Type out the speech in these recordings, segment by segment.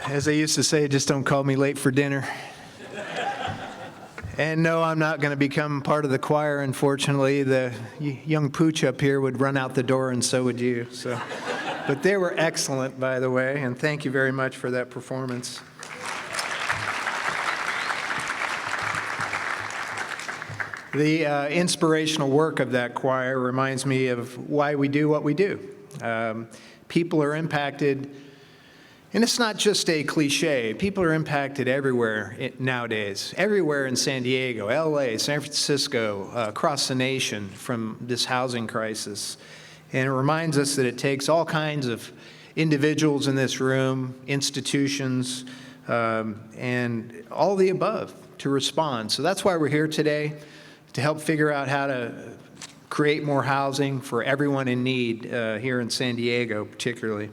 As I used to say, just don't call me late for dinner. And no, I'm not going to become part of the choir, unfortunately. The young pooch up here would run out the door, and so would you. But they were excellent, by the way, and thank you very much for that performance. The inspirational work of that choir reminds me of why we do what we do. People are impacted, and it's not just a cliche. People are impacted everywhere nowadays, everywhere in San Diego, LA, San Francisco, across the nation from this housing crisis. And it reminds us that it takes all kinds of individuals in this room, institutions, and all the above to respond. So that's why we're here today, to help figure out how to create more housing for everyone in need here in San Diego particularly.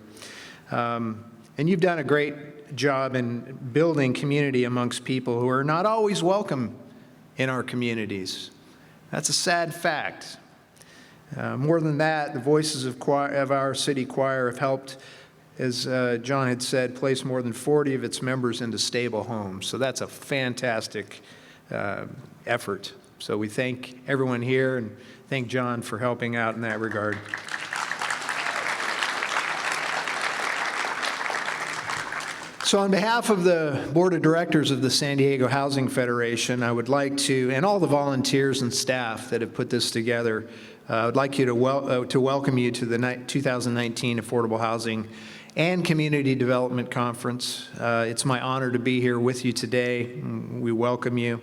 And you've done a great job in building community amongst people who are not always welcome in our communities. That's a sad fact. More than that, the voices of our city choir have helped, as John had said, place more than 40 of its members into stable homes. So that's a fantastic effort. So we thank everyone here and thank John for helping out in that regard. So on behalf of the Board of Directors of the San Diego Housing Federation, I would like to, and all the volunteers and staff that have put this together, I would like you to welcome you to the 2019 Affordable Housing and Community Development Conference. It's my honor to be here with you today. We welcome you.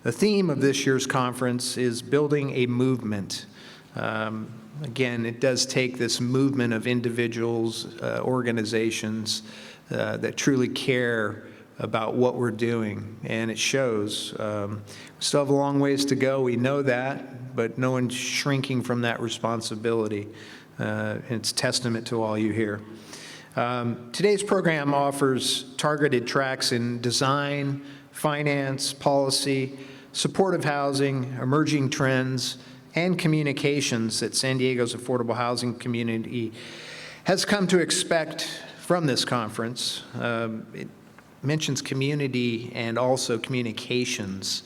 The theme of this year's conference is building a movement. Again, it does take this movement of individuals, organizations that truly care about what we're doing, and it shows. We still have a long ways to go, we know that, but no one's shrinking from that responsibility. It's testament to all you here. Today's program offers targeted tracks in design, finance, policy, supportive housing, emerging trends, and communications that San Diego's affordable housing community has come to expect from this conference. It mentions community and also communications,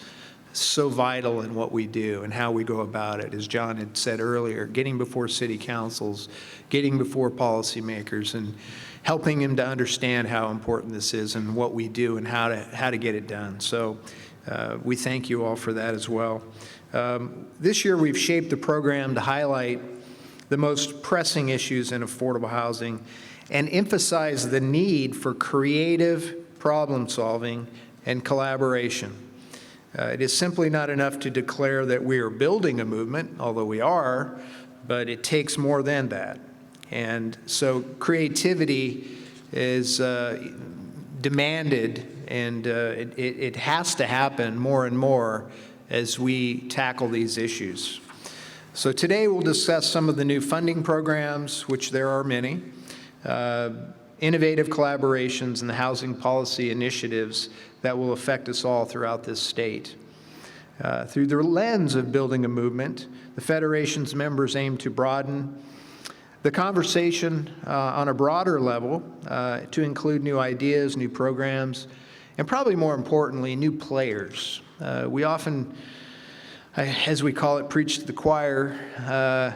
so vital in what we do and how we go about it. As John had said earlier, getting before city councils, getting before policymakers, and helping them to understand how important this is and what we do and how to get it done. So we thank you all for that as well. This year we've shaped the program to highlight the most pressing issues in affordable housing and emphasize the need for creative problem solving and collaboration. It is simply not enough to declare that we are building a movement, although we are, but it takes more than that. And so creativity is demanded, and it has to happen more and more as we tackle these issues. So today we'll discuss some of the new funding programs, which there are many, innovative collaborations, and the housing policy initiatives that will affect us all throughout this state. Through the lens of building a movement, the Federation's members aim to broaden the conversation on a broader level to include new ideas, new programs, and probably more importantly, new players. We often, as we call it, preach to the choir,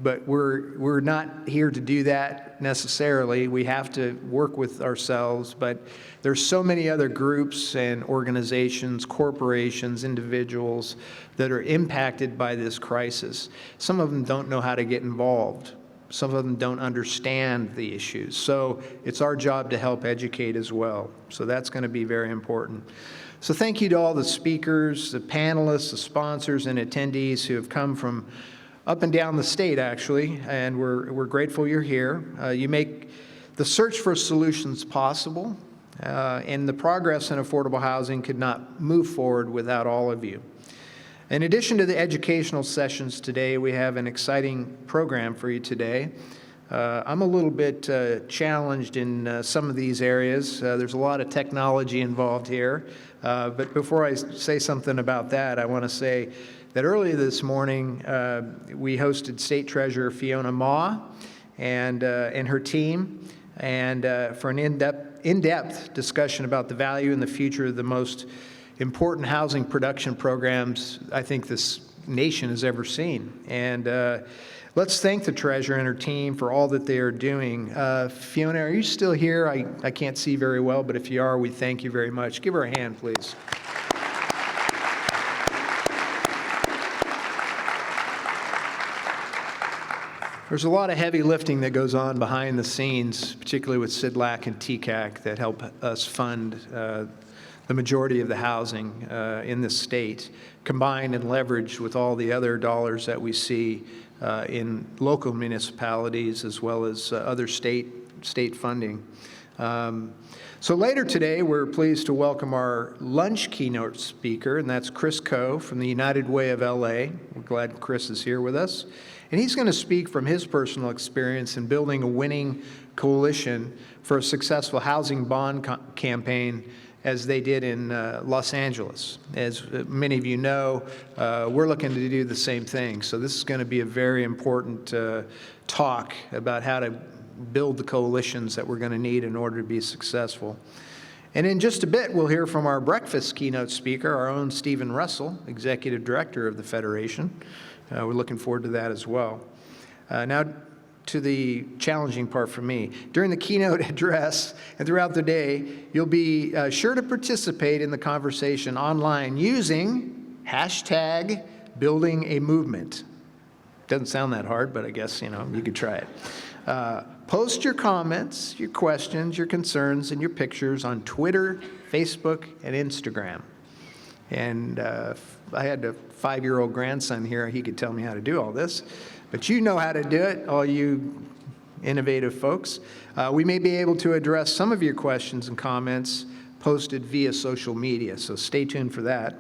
but we're not here to do that necessarily. We have to work with ourselves, but there's so many other groups and organizations, corporations, individuals that are impacted by this crisis. Some of them don't know how to get involved. Some of them don't understand the issues. So it's our job to help educate as well. So that's going to be very important. So thank you to all the speakers, the panelists, the sponsors, and attendees who have come from up and down the state, actually, and we're grateful you're here. You make the search for solutions possible, and the progress in affordable housing could not move forward without all of you. In addition to the educational sessions today, we have an exciting program for you today. I'm a little bit challenged in some of these areas. There's a lot of technology involved here, but before I say something about that, I want to say that earlier this morning, we hosted State Treasurer Fiona Ma and her team, and for an in-depth in-depth discussion about the value and the future of the most important housing production programs I think this nation has ever seen. And let's thank the treasurer and her team for all that they are doing. Fiona, are you still here? I can't see very well, but if you are, we thank you very much. Give her a hand, please. There's a lot of heavy lifting that goes on behind the scenes, particularly with SIDLAC and TCAC, that help us fund the majority of the housing in this state, combined and leveraged with all the other dollars that we see in local municipalities as well as other state funding. So later today, we're pleased to welcome our lunch keynote speaker, and that's Chris Coe from the United Way of LA. We're glad Chris is here with us. And he's going to speak from his personal experience in building a winning coalition for a successful housing bond campaign as they did in Los Angeles. As many of you know, we're looking to do the same thing. So this is going to be a very important talk about how to build the coalitions that we're going to need in order to be successful. And in just a bit, we'll hear from our breakfast keynote speaker, our own Stephen Russell, Executive Director of the Federation. We're looking forward to that as well. Now, to the challenging part for me. During the keynote address and throughout the day, you'll be sure to participate in the conversation online using hashtag building a movement. Doesn't sound that hard, but I guess, you could try it. Post your comments, your questions, your concerns, and your pictures on Twitter, Facebook, and Instagram. And I had a 5-year-old grandson here. He could tell me how to do all this. But you know how to do it, all you innovative folks. We may be able to address some of your questions and comments posted via social media, so stay tuned for that.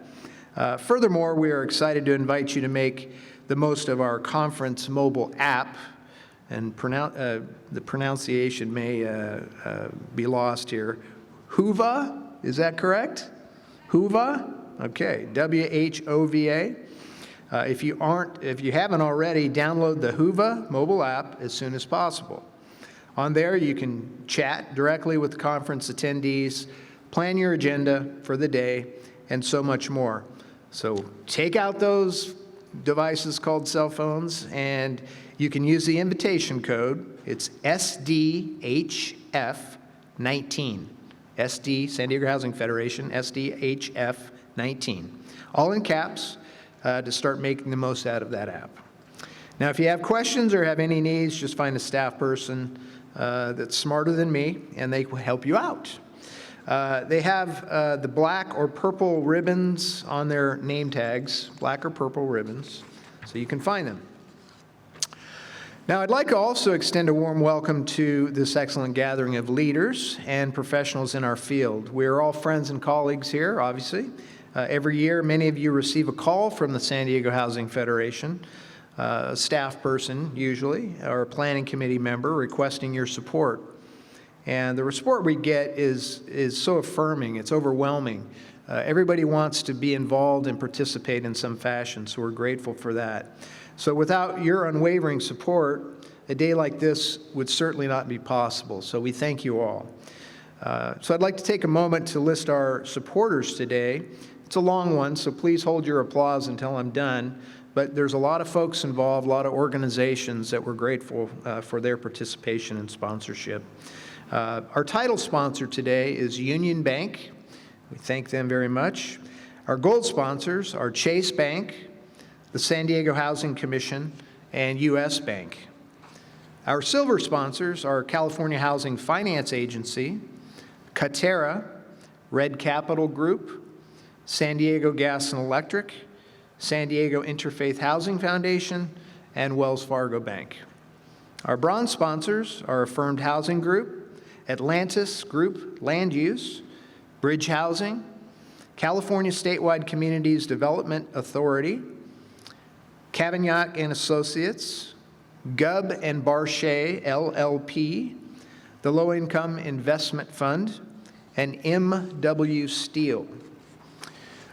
Furthermore, we are excited to invite you to make the most of our conference mobile app, and the pronunciation may be lost here. Whova, is that correct? Whova? Okay, W-H-O-V-A. If you haven't already, download the Whova mobile app as soon as possible. On there, you can chat directly with the conference attendees, plan your agenda for the day, and so much more. So take out those devices called cell phones, and you can use the invitation code. It's SDHF 19. SD, San Diego Housing Federation, SDHF 19. All in caps. To start making the most out of that app. Now, if you have questions or have any needs, just find a staff person that's smarter than me, and they will help you out. They have the black or purple ribbons on their name tags, black or purple ribbons, so you can find them. Now, I'd like to also extend a warm welcome to this excellent gathering of leaders and professionals in our field. We're all friends and colleagues here, obviously. Every year, many of you receive a call from the San Diego Housing Federation, a staff person usually, or a planning committee member requesting your support. And the support we get is so affirming, it's overwhelming. Everybody wants to be involved and participate in some fashion, so we're grateful for that. So without your unwavering support, a day like this would certainly not be possible, so we thank you all. So I'd like to take a moment to list our supporters today. It's a long one, so please hold your applause until I'm done. But there's a lot of folks involved, a lot of organizations that we're grateful for their participation and sponsorship. Our title sponsor today is Union Bank. We thank them very much. Our gold sponsors are Chase Bank, the San Diego Housing Commission, and U.S. Bank. Our silver sponsors are California Housing Finance Agency, Katerra, Red Capital Group, San Diego Gas and Electric, San Diego Interfaith Housing Foundation, and Wells Fargo Bank. Our bronze sponsors are Affirmed Housing Group, Atlantis Group Land Use, Bridge Housing, California Statewide Communities Development Authority, Cavagnac and Associates, Gubb and Barchet LLP, the Low Income Investment Fund, and M.W. Steele.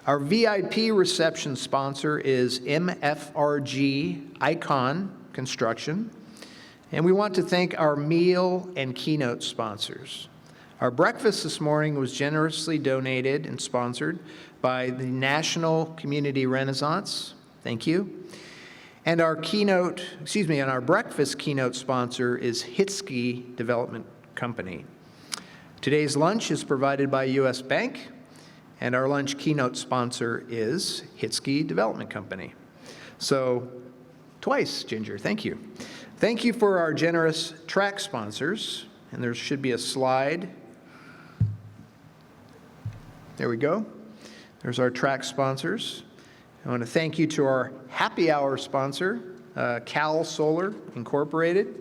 Our VIP reception sponsor is MFRG Icon Construction, and we want to thank our meal and keynote sponsors. Our breakfast this morning was generously donated and sponsored by the National Community Renaissance. Thank you. And our breakfast keynote sponsor is Hitsky Development Company. Today's lunch is provided by U.S. Bank, and our lunch keynote sponsor is Hitsky Development Company. So, twice, Ginger, thank you. Thank you for our generous track sponsors, and there should be a slide. There we go. There's our track sponsors. I want to thank you to our happy hour sponsor, Cal Solar Incorporated.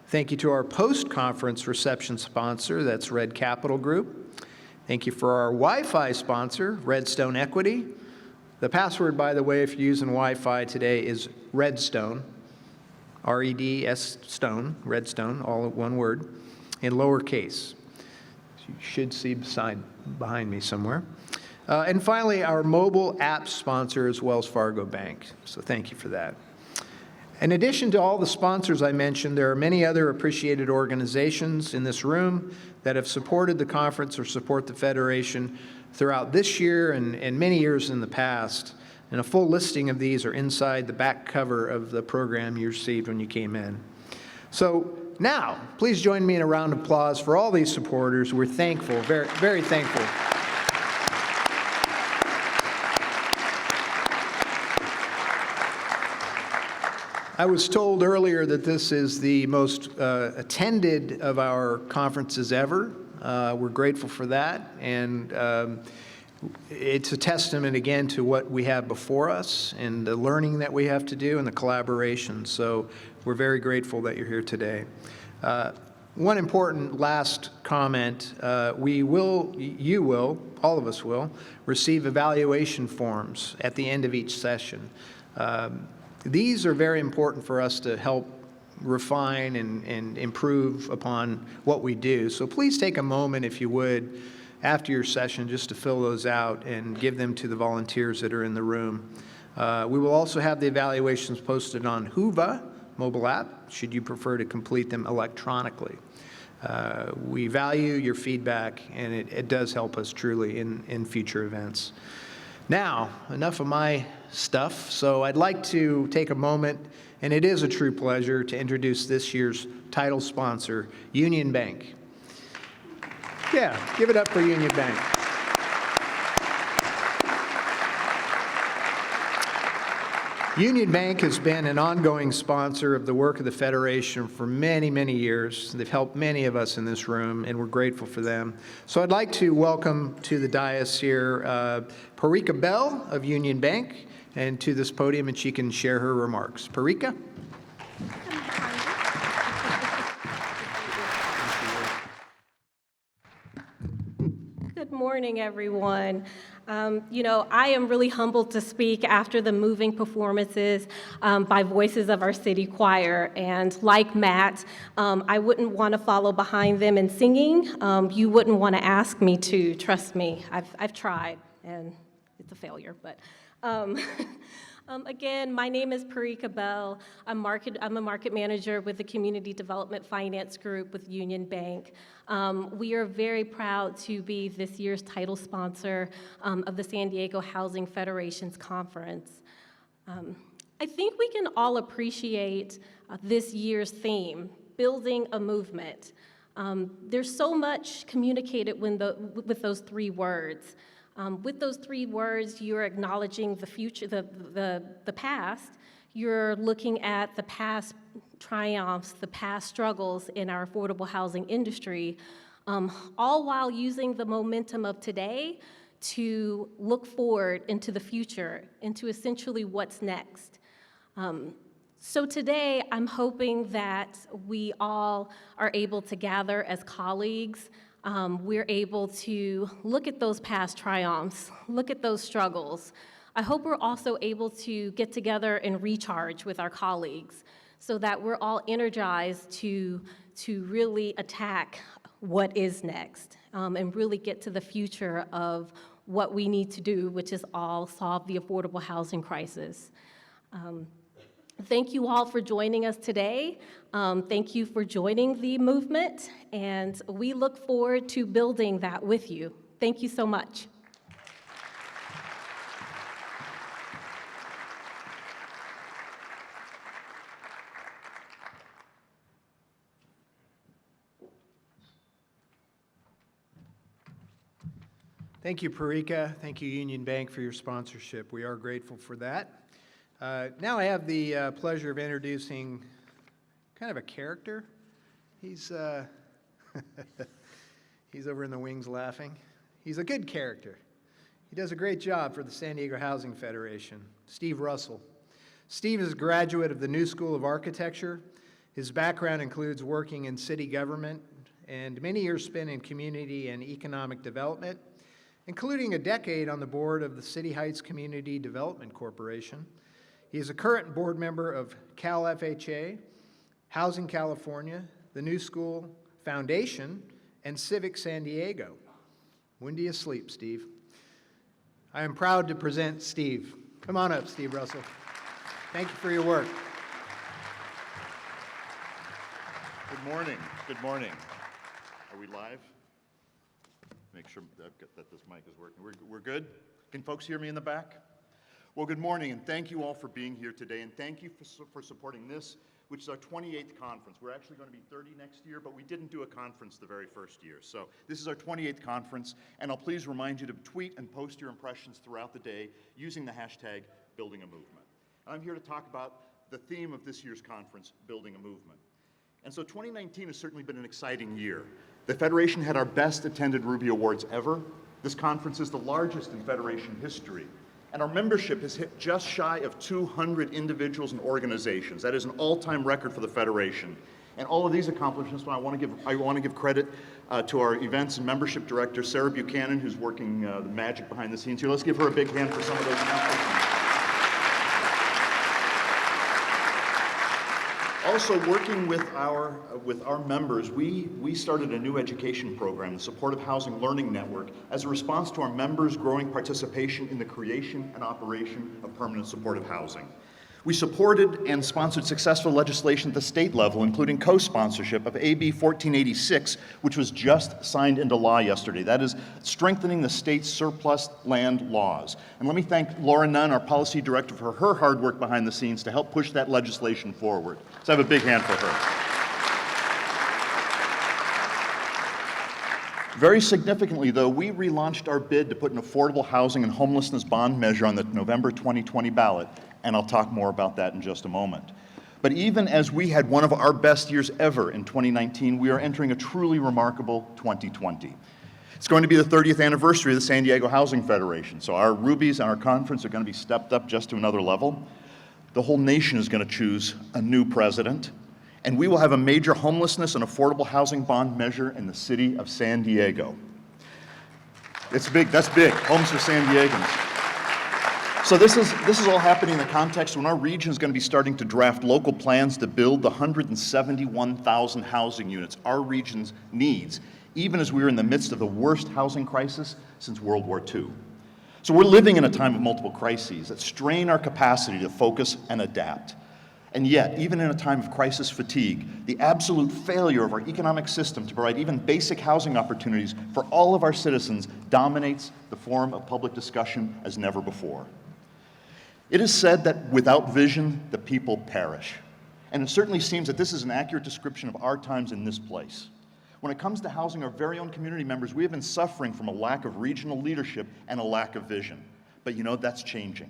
Thank you to our post-conference reception sponsor, that's Red Capital Group. Thank you for our Wi-Fi sponsor, Redstone Equity. The password, by the way, if you're using Wi-Fi today is Redstone, R-E-D-S Stone, Redstone, all one word, in lowercase. You should see behind me somewhere. And finally, our mobile app sponsor is Wells Fargo Bank. So thank you for that. In addition to all the sponsors I mentioned, there are many other appreciated organizations in this room that have supported the conference or support the Federation throughout this year and many years in the past. And a full listing of these are inside the back cover of the program you received when you came in. So now, please join me in a round of applause for all these supporters. We're thankful, very, very thankful. I was told earlier that this is the most attended of our conferences ever. We're grateful for that, and it's a testament again to what we have before us and the learning that we have to do and the collaboration. So we're very grateful that you're here today. One important last comment, you will, all of us will, receive evaluation forms at the end of each session. These are very important for us to help refine and improve upon what we do. So please take a moment, if you would, after your session, just to fill those out and give them to the volunteers that are in the room. We will also have the evaluations posted on Whova mobile app, should you prefer to complete them electronically. We value your feedback, and it does help us truly in future events. Now, enough of my stuff, so I'd like to take a moment, and it is a true pleasure to introduce this year's title sponsor, Union Bank. Yeah, give it up for Union Bank. Union Bank has been an ongoing sponsor of the work of the Federation for many, many years. They've helped many of us in this room, and we're grateful for them. So I'd like to welcome to the dais here Parika Bell of Union Bank, and to this podium, and she can share her remarks. Parika? Good morning, everyone. I am really humbled to speak after the moving performances by voices of our city choir. And like Matt, I wouldn't want to follow behind them in singing. You wouldn't want to ask me to, trust me. I've tried, and it's a failure. But again, my name is Parika Bell. I'm a market manager with the Community Development Finance Group with Union Bank. We are very proud to be this year's title sponsor of the San Diego Housing Federation's conference. I think we can all appreciate this year's theme, building a movement. There's so much communicated with those three words. With those three words, you're acknowledging the future, the past. You're looking at the past triumphs, the past struggles in our affordable housing industry, all while using the momentum of today to look forward into the future, into essentially what's next. So today, I'm hoping that we all are able to gather as colleagues. We're able to look at those past triumphs, look at those struggles. I hope we're also able to get together and recharge with our colleagues so that we're all energized to really attack what is next and really get to the future of what we need to do, which is all solve the affordable housing crisis. Thank you all for joining us today. Thank you for joining the movement, and we look forward to building that with you. Thank you so much. Thank you, Parika. Thank you, Union Bank, for your sponsorship. We are grateful for that. Now I have the pleasure of introducing kind of a character. He's he's over in the wings laughing. He's a good character. He does a great job for the San Diego Housing Federation. Steve Russell. Steve is a graduate of the New School of Architecture. His background includes working in city government and many years spent in community and economic development, including a decade on the board of the City Heights Community Development Corporation. He is a current board member of Cal FHA, Housing California, the New School Foundation, and Civic San Diego. When do you sleep, Steve? I am proud to present Steve. Come on up, Steve Russell. Thank you for your work. Good morning. Good morning. Are we live? Make sure that this mic is working. We're good? Can folks hear me in the back? Well, good morning, and thank you all for being here today, and thank you for supporting this, which is our 28th conference. We're actually going to be 30 next year, but we didn't do a conference the very first year. So this is our 28th conference, and I'll please remind you to tweet and post your impressions throughout the day using the hashtag Building a Movement. I'm here to talk about the theme of this year's conference, Building a Movement. And so 2019 has certainly been an exciting year. The Federation had our best attended Ruby Awards ever. This conference is the largest in Federation history. And our membership has hit just shy of 200 individuals and organizations. That is an all-time record for the Federation. And all of these accomplishments, I want to give credit to our events and membership director, Sarah Buchanan, who's working the magic behind the scenes here. Let's give her a big hand for some of those accomplishments. Also, working with our members, we started a new education program, the Supportive Housing Learning Network, as a response to our members' growing participation in the creation and operation of permanent supportive housing. We supported and sponsored successful legislation at the state level, including co-sponsorship of AB 1486, which was just signed into law yesterday. That is strengthening the state's surplus land laws. And let me thank Laura Nunn, our policy director, for her hard work behind the scenes to help push that legislation forward. Let's have a big hand for her. Very significantly, though, we relaunched our bid to put an affordable housing and homelessness bond measure on the November 2020 ballot, and I'll talk more about that in just a moment. But even as we had one of our best years ever in 2019, we are entering a truly remarkable 2020. It's going to be the 30th anniversary of the San Diego Housing Federation, so our Rubies and our conference are going to be stepped up just to another level. The whole nation is going to choose a new president, and we will have a major homelessness and affordable housing bond measure in the city of San Diego. It's big, that's big, homes for San Diegans. So this is all happening in the context when our region is going to be starting to draft local plans to build the 171,000 housing units our region's needs, even as we are in the midst of the worst housing crisis since World War II. So we're living in a time of multiple crises that strain our capacity to focus and adapt. And yet, even in a time of crisis fatigue, the absolute failure of our economic system to provide even basic housing opportunities for all of our citizens dominates the forum of public discussion as never before. It is said that without vision, the people perish. And it certainly seems that this is an accurate description of our times in this place. When it comes to housing our very own community members, we have been suffering from a lack of regional leadership and a lack of vision. But you know, that's changing.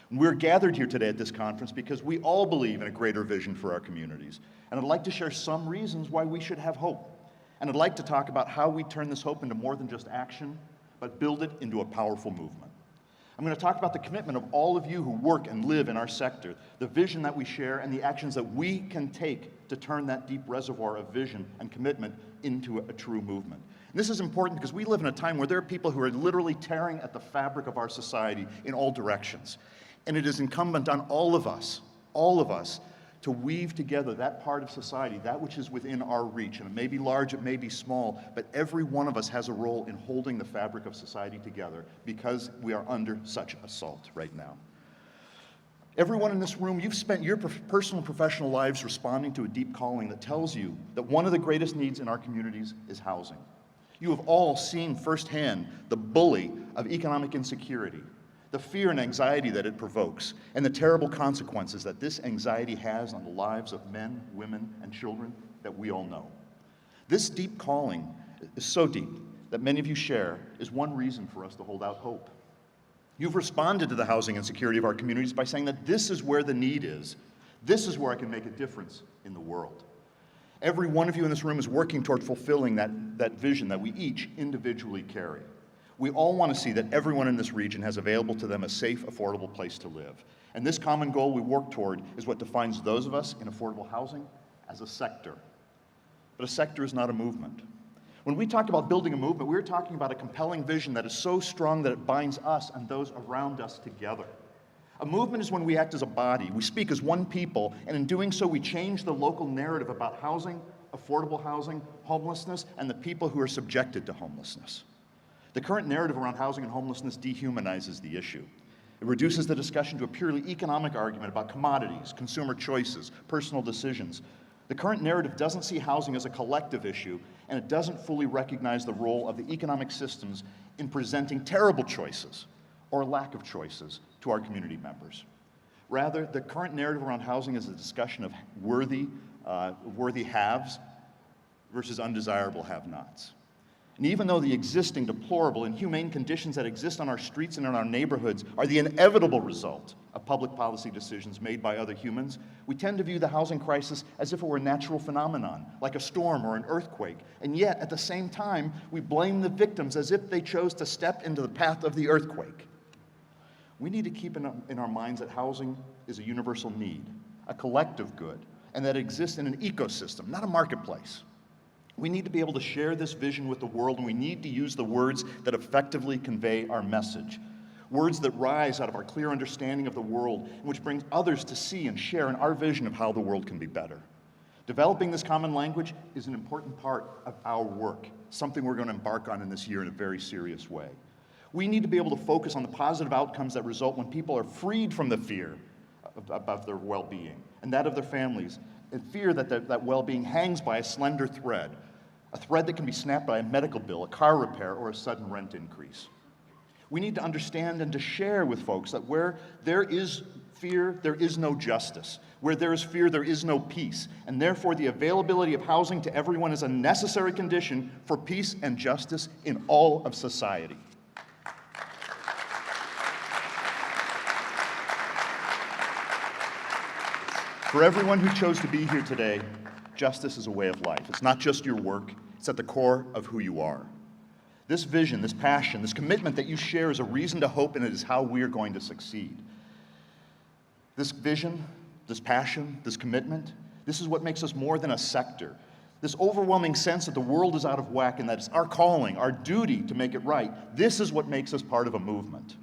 We're gathered here today at this conference because we all believe in a greater vision for our communities. And I'd like to share some reasons why we should have hope. And I'd like to talk about how we turn this hope into more than just action, but build it into a powerful movement. I'm going to talk about the commitment of all of you who work and live in our sector, the vision that we share, and the actions that we can take to turn that deep reservoir of vision and commitment into a true movement. And this is important because we live in a time where there are people who are literally tearing at the fabric of our society in all directions. And it is incumbent on all of us, to weave together that part of society, that which is within our reach. And it may be large, it may be small, but every one of us has a role in holding the fabric of society together because we are under such assault right now. Everyone in this room, you've spent your personal and professional lives responding to a deep calling that tells you that one of the greatest needs in our communities is housing. You have all seen firsthand the bully of economic insecurity, the fear and anxiety that it provokes, and the terrible consequences that this anxiety has on the lives of men, women, and children that we all know. This deep calling is so deep that many of you share is one reason for us to hold out hope. You've responded to the housing insecurity of our communities by saying that this is where the need is. This is where I can make a difference in the world. Every one of you in this room is working toward fulfilling that vision that we each individually carry. We all want to see that everyone in this region has available to them a safe, affordable place to live. And this common goal we work toward is what defines those of us in affordable housing as a sector. But a sector is not a movement. When we talk about building a movement, we're talking about a compelling vision that is so strong that it binds us and those around us together. A movement is when we act as a body, we speak as one people, and in doing so we change the local narrative about housing, affordable housing, homelessness, and the people who are subjected to homelessness. The current narrative around housing and homelessness dehumanizes the issue. It reduces the discussion to a purely economic argument about commodities, consumer choices, personal decisions. The current narrative doesn't see housing as a collective issue, and it doesn't fully recognize the role of the economic systems in presenting terrible choices or lack of choices to our community members. Rather, the current narrative around housing is a discussion of worthy haves versus undesirable have-nots. And even though the existing deplorable, inhumane conditions that exist on our streets and in our neighborhoods are the inevitable result of public policy decisions made by other humans, we tend to view the housing crisis as if it were a natural phenomenon, like a storm or an earthquake. And yet, at the same time, we blame the victims as if they chose to step into the path of the earthquake. We need to keep in our minds that housing is a universal need, a collective good, and that it exists in an ecosystem, not a marketplace. We need to be able to share this vision with the world, and we need to use the words that effectively convey our message. Words that rise out of our clear understanding of the world, and which brings others to see and share in our vision of how the world can be better. Developing this common language is an important part of our work, something we're going to embark on in this year in a very serious way. We need to be able to focus on the positive outcomes that result when people are freed from the fear of their well-being and that of their families, and fear that that well-being hangs by a slender thread, a thread that can be snapped by a medical bill, a car repair, or a sudden rent increase. We need to understand and to share with folks that where there is fear, there is no justice. Where there is fear, there is no peace. And therefore, the availability of housing to everyone is a necessary condition for peace and justice in all of society. For everyone who chose to be here today, justice is a way of life. It's not just your work, it's at the core of who you are. This vision, this passion, this commitment that you share is a reason to hope, and it is how we are going to succeed. This vision, this passion, this commitment, this is what makes us more than a sector. This overwhelming sense that the world is out of whack and that it's our calling, our duty to make it right, this is what makes us part of a movement.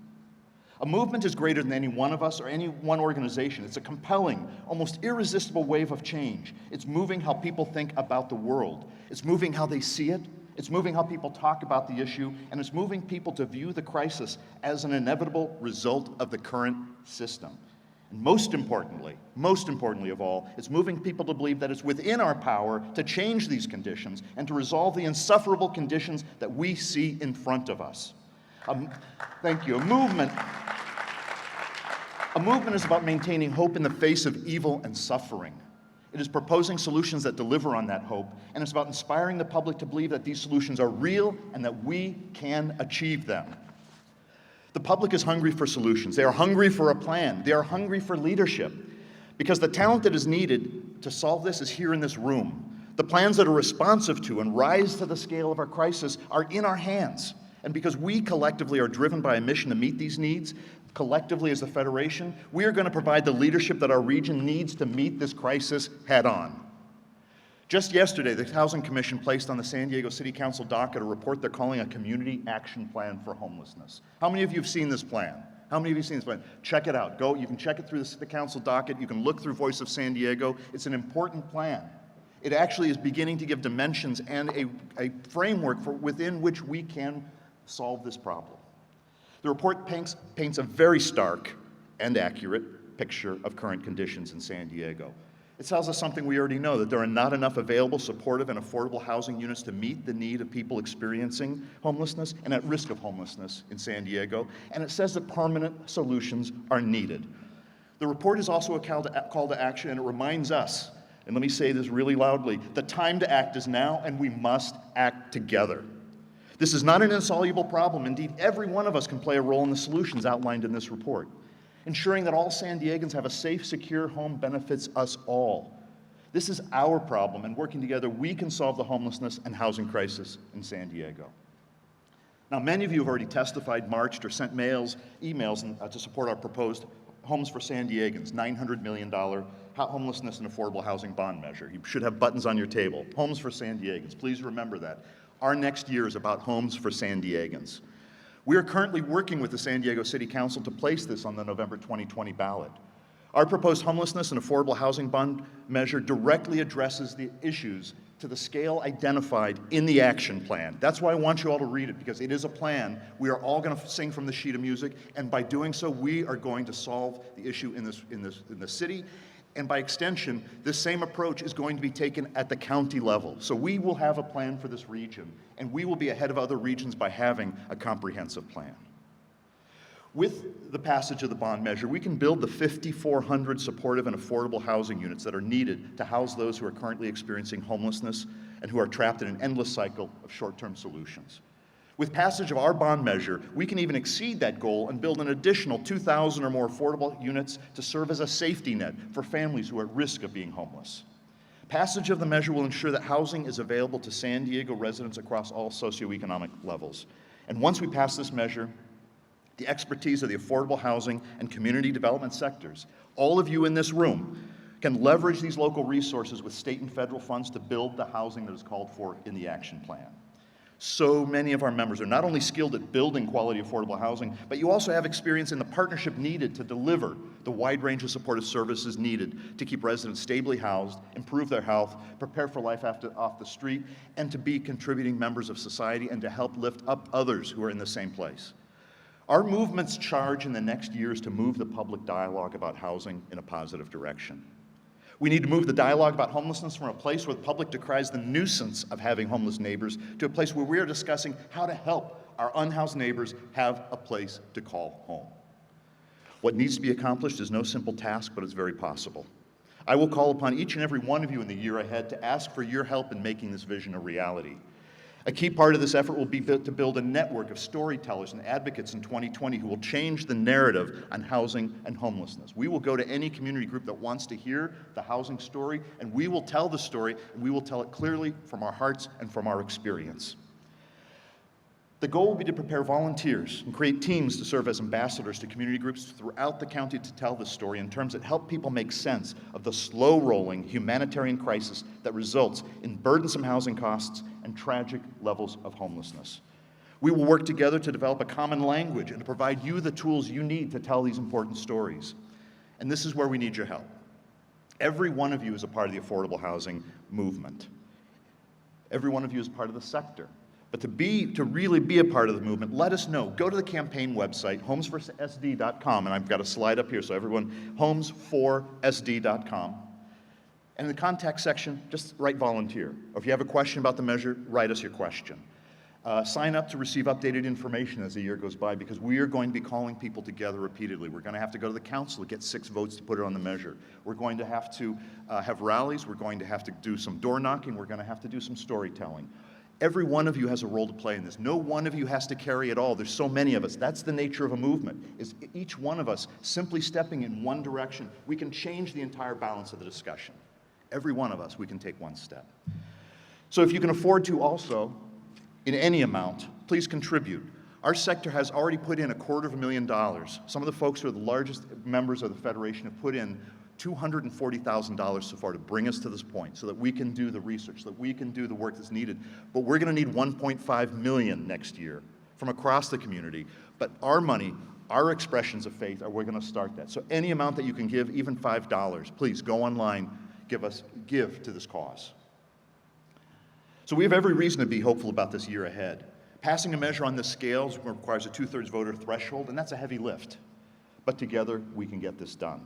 A movement is greater than any one of us or any one organization. It's a compelling, almost irresistible wave of change. It's moving how people think about the world. It's moving how they see it. It's moving how people talk about the issue. And it's moving people to view the crisis as an inevitable result of the current system. And most importantly of all, it's moving people to believe that it's within our power to change these conditions and to resolve the insufferable conditions that we see in front of us. Thank you. A movement is about maintaining hope in the face of evil and suffering. It is proposing solutions that deliver on that hope, and it's about inspiring the public to believe that these solutions are real and that we can achieve them. The public is hungry for solutions. They are hungry for a plan. They are hungry for leadership, because the talent that is needed to solve this is here in this room. The plans that are responsive to and rise to the scale of our crisis are in our hands. And because we collectively are driven by a mission to meet these needs, collectively as a federation, we are going to provide the leadership that our region needs to meet this crisis head on. Just yesterday, the Housing Commission placed on the San Diego City Council docket a report they're calling a Community Action Plan for Homelessness. How many of you have seen this plan? How many of you have seen this plan? Check it out. You can check it through the council docket. You can look through Voice of San Diego. It's an important plan. It actually is beginning to give dimensions and a framework within which we can solve this problem. The report paints a very stark and accurate picture of current conditions in San Diego. It tells us something we already know, that there are not enough available, supportive, and affordable housing units to meet the need of people experiencing homelessness and at risk of homelessness in San Diego, and it says that permanent solutions are needed. The report is also a call to action, and it reminds us, and let me say this really loudly, the time to act is now, and we must act together. This is not an insoluble problem. Indeed, every one of us can play a role in the solutions outlined in this report. Ensuring that all San Diegans have a safe, secure home benefits us all. This is our problem, and working together, we can solve the homelessness and housing crisis in San Diego. Now, many of you have already testified, marched, or sent emails to support our proposed Homes for San Diegans, $900 million homelessness and affordable housing bond measure. You should have buttons on your table. Homes for San Diegans. Please remember that. Our next year is about homes for San Diegans. We are currently working with the San Diego City Council to place this on the November 2020 ballot. Our proposed homelessness and affordable housing bond measure directly addresses the issues to the scale identified in the action plan. That's why I want you all to read it, because it is a plan. We are all going to sing from the sheet of music, and by doing so, we are going to solve the issue in the city. And by extension, this same approach is going to be taken at the county level. So we will have a plan for this region, and we will be ahead of other regions by having a comprehensive plan. With the passage of the bond measure, we can build the 5,400 supportive and affordable housing units that are needed to house those who are currently experiencing homelessness and who are trapped in an endless cycle of short-term solutions. With passage of our bond measure, we can even exceed that goal and build an additional 2,000 or more affordable units to serve as a safety net for families who are at risk of being homeless. Passage of the measure will ensure that housing is available to San Diego residents across all socioeconomic levels. And once we pass this measure, the expertise of the affordable housing and community development sectors, all of you in this room, can leverage these local resources with state and federal funds to build the housing that is called for in the action plan. So many of our members are not only skilled at building quality affordable housing, but you also have experience in the partnership needed to deliver the wide range of supportive services needed to keep residents stably housed, improve their health, prepare for life off the street, and to be contributing members of society and to help lift up others who are in the same place. Our movement's charge in the next year is to move the public dialogue about housing in a positive direction. We need to move the dialogue about homelessness from a place where the public decries the nuisance of having homeless neighbors to a place where we are discussing how to help our unhoused neighbors have a place to call home. What needs to be accomplished is no simple task, but it's very possible. I will call upon each and every one of you in the year ahead to ask for your help in making this vision a reality. A key part of this effort will be to build a network of storytellers and advocates in 2020 who will change the narrative on housing and homelessness. We will go to any community group that wants to hear the housing story, and we will tell the story, and we will tell it clearly from our hearts and from our experience. The goal will be to prepare volunteers and create teams to serve as ambassadors to community groups throughout the county to tell the story in terms that help people make sense of the slow-rolling humanitarian crisis that results in burdensome housing costs and tragic levels of homelessness. We will work together to develop a common language and to provide you the tools you need to tell these important stories. And this is where we need your help. Every one of you is a part of the affordable housing movement. Every one of you is part of the sector. But to really be a part of the movement, let us know. Go to the campaign website, homesforsd.com, and I've got a slide up here, so everyone, homesforsd.com. And in the contact section, just write volunteer. Or if you have a question about the measure, write us your question. Sign up to receive updated information as the year goes by, because we are going to be calling people together repeatedly. We're going to have to go to the council to get 6 votes to put it on the measure. We're going to have to have rallies. We're going to have to do some door knocking. We're going to have to do some storytelling. Every one of you has a role to play in this. No one of you has to carry it all. There's so many of us. That's the nature of a movement, is each one of us simply stepping in one direction. We can change the entire balance of the discussion. Every one of us, we can take one step. So if you can afford to also, in any amount, please contribute. Our sector has already put in $250,000. Some of the folks who are the largest members of the Federation have put in $240,000 so far to bring us to this point so that we can do the research, so that we can do the work that's needed. But we're going to need $1.5 million next year from across the community. But our money, our expressions of faith, we're going to start that. So any amount that you can give, even $5, please go online, give to this cause. So we have every reason to be hopeful about this year ahead. Passing a measure on this scale requires a 2/3 voter threshold, and that's a heavy lift. But together, we can get this done.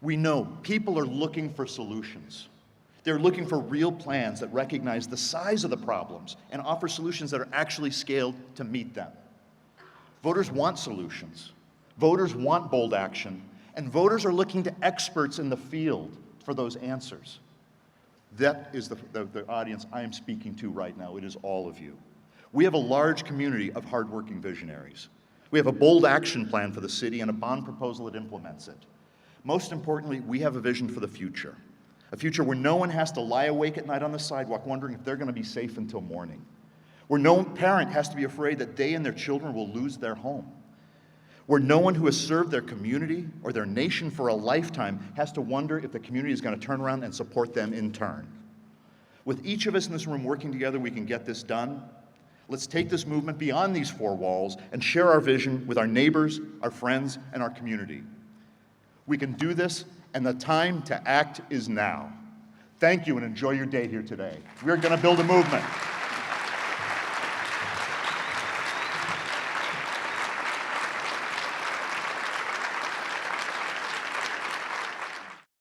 We know people are looking for solutions. They're looking for real plans that recognize the size of the problems and offer solutions that are actually scaled to meet them. Voters want solutions. Voters want bold action. And voters are looking to experts in the field for those answers. That is the audience I am speaking to right now. It is all of you. We have a large community of hardworking visionaries. We have a bold action plan for the city and a bond proposal that implements it. Most importantly, we have a vision for the future. A future where no one has to lie awake at night on the sidewalk wondering if they're going to be safe until morning. Where no parent has to be afraid that they and their children will lose their home. Where no one who has served their community or their nation for a lifetime has to wonder if the community is going to turn around and support them in turn. With each of us in this room working together, we can get this done. Let's take this movement beyond these four walls and share our vision with our neighbors, our friends, and our community. We can do this, and the time to act is now. Thank you, and enjoy your day here today. We're going to build a movement.